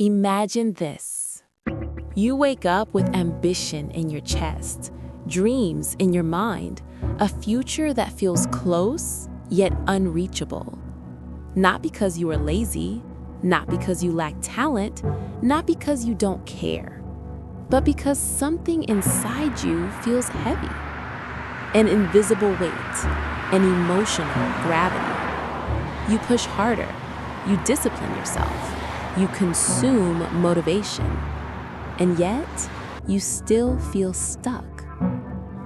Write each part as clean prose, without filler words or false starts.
Imagine this. You wake up with ambition in your chest, dreams in your mind, a future that feels close yet unreachable. Not because you are lazy, not because you lack talent, not because you don't care, but because something inside you feels heavy. An invisible weight, an emotional gravity. You push harder, you discipline yourself, you consume motivation, and yet you still feel stuck.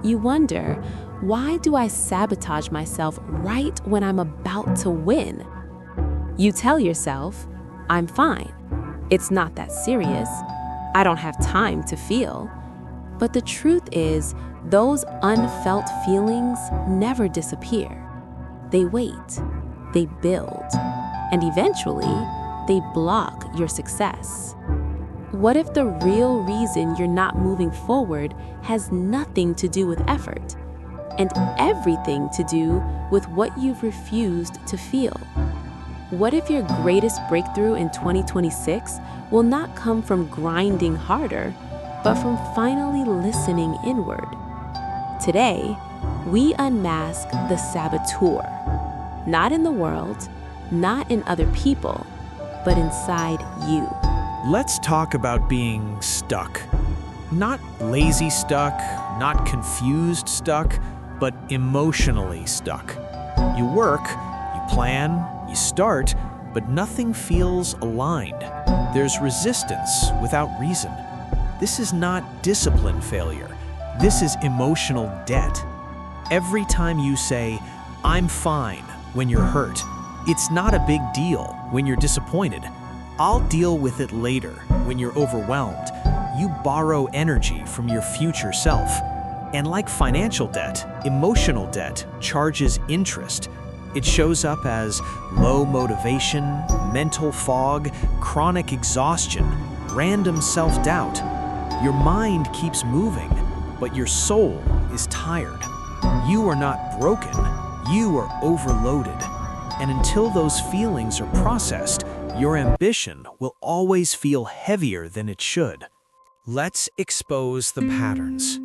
You wonder, why do I sabotage myself right when I'm about to win? You tell yourself, I'm fine. It's not that serious. I don't have time to feel. But the truth is, those unfelt feelings never disappear. They wait, they build, and eventually, they block your success. What if the real reason you're not moving forward has nothing to do with effort, and everything to do with what you've refused to feel? What if your greatest breakthrough in 2026 will not come from grinding harder, but from finally listening inward? Today, we unmask the saboteur, not in the world, not in other people, but inside you. Let's talk about being stuck. Not lazy stuck, not confused stuck, but emotionally stuck. You work, you plan, you start, but nothing feels aligned. There's resistance without reason. This is not discipline failure. This is emotional debt. Every time you say, I'm fine, when you're hurt, it's not a big deal when you're disappointed. I'll deal with it later when you're overwhelmed. You borrow energy from your future self. And like financial debt, emotional debt charges interest. It shows up as low motivation, mental fog, chronic exhaustion, random self-doubt. Your mind keeps moving, but your soul is tired. You are not broken, you are overloaded. And until those feelings are processed, your ambition will always feel heavier than it should. Let's expose the patterns.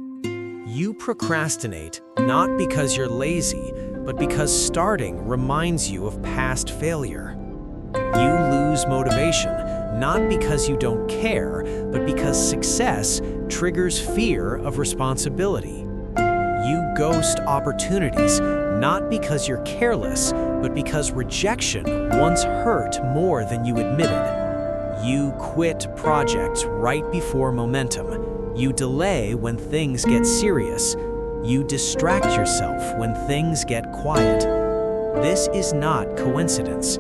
You procrastinate not because you're lazy, but because starting reminds you of past failure. You lose motivation not because you don't care, but because success triggers fear of responsibility. You ghost opportunities not because you're careless, but because rejection once hurt more than you admitted. You quit projects right before momentum. You delay when things get serious. You distract yourself when things get quiet. This is not coincidence.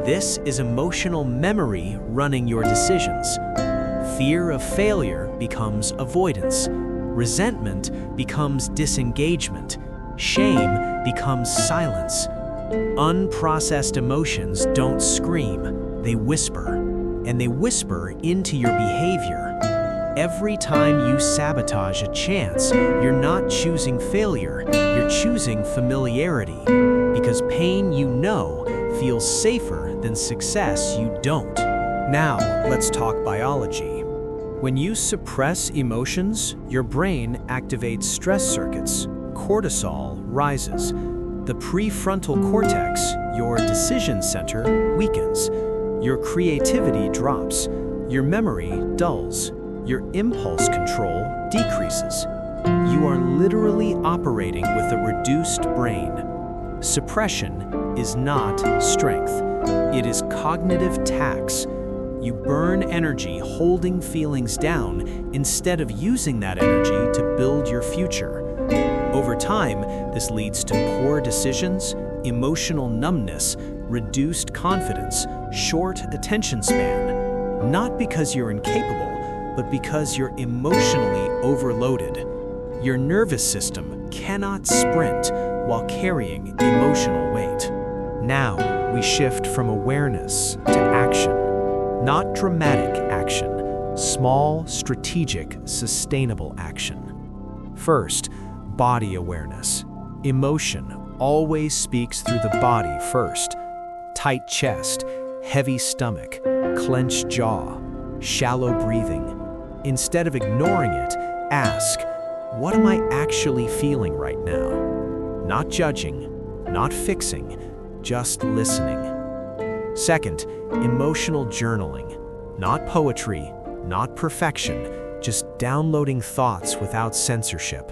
This is emotional memory running your decisions. Fear of failure becomes avoidance. Resentment becomes disengagement. Shame becomes silence. Unprocessed emotions don't scream, they whisper, and they whisper into your behavior. Every time you sabotage a chance, you're not choosing failure, you're choosing familiarity, because pain you know feels safer than success you don't. Now, let's talk biology. When you suppress emotions, your brain activates stress circuits. Cortisol rises. The prefrontal cortex, your decision center, weakens. Your creativity drops. Your memory dulls. Your impulse control decreases. You are literally operating with a reduced brain. Suppression is not strength. It is cognitive tax. You burn energy holding feelings down instead of using that energy to build your future. Over time, this leads to poor decisions, emotional numbness, reduced confidence, short attention span. Not because you're incapable, but because you're emotionally overloaded. Your nervous system cannot sprint while carrying emotional weight. Now, we shift from awareness to action. Not dramatic action, small, strategic, sustainable action. First, body awareness. Emotion always speaks through the body first. Tight chest, heavy stomach, clenched jaw, shallow breathing. Instead of ignoring it, ask, what am I actually feeling right now? Not judging, not fixing, just listening. Second, emotional journaling. Not poetry, not perfection, just downloading thoughts without censorship.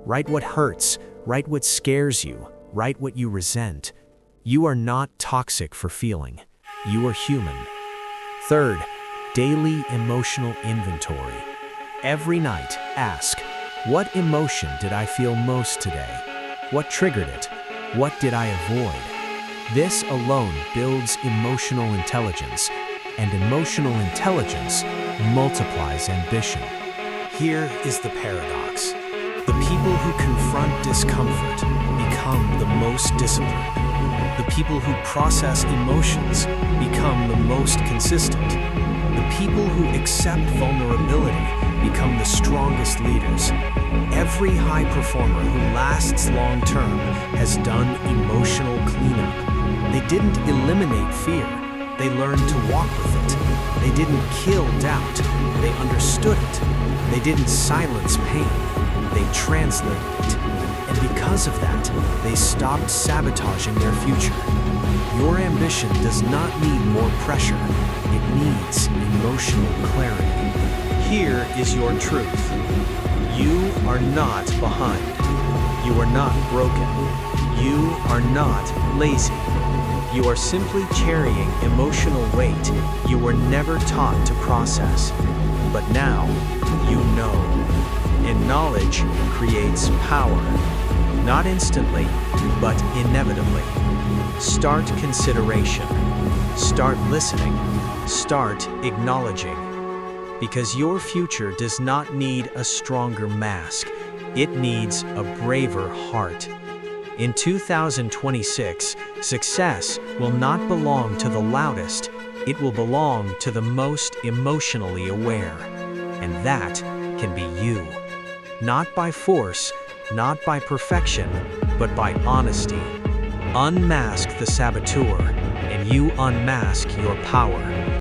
Write what hurts, write what scares you, write what you resent. You are not toxic for feeling. You are human. Third, daily emotional inventory. Every night, ask, what emotion did I feel most today? What triggered it? What did I avoid? This alone builds emotional intelligence, and emotional intelligence multiplies ambition. Here is the paradox. The people who confront discomfort become the most disciplined. The people who process emotions become the most consistent. The people who accept vulnerability become the strongest leaders. Every high performer who lasts long term has done emotional cleanup. They didn't eliminate fear. They learned to walk with it. They didn't kill doubt. They understood it. They didn't silence pain. They translated it. And because of that, they stopped sabotaging their future. Your ambition does not need more pressure. It needs emotional clarity. Here is your truth. You are not behind. You are not broken. You are not lazy. You are simply carrying emotional weight you were never taught to process. But now, you know. And knowledge creates power. Not instantly, but inevitably. Start consideration. Start listening. Start acknowledging. Because your future does not need a stronger mask. It needs a braver heart. In 2026, success will not belong to the loudest. It will belong to the most emotionally aware. And that can be you. Not by force, not by perfection, but by honesty. Unmask the saboteur, and you unmask your power.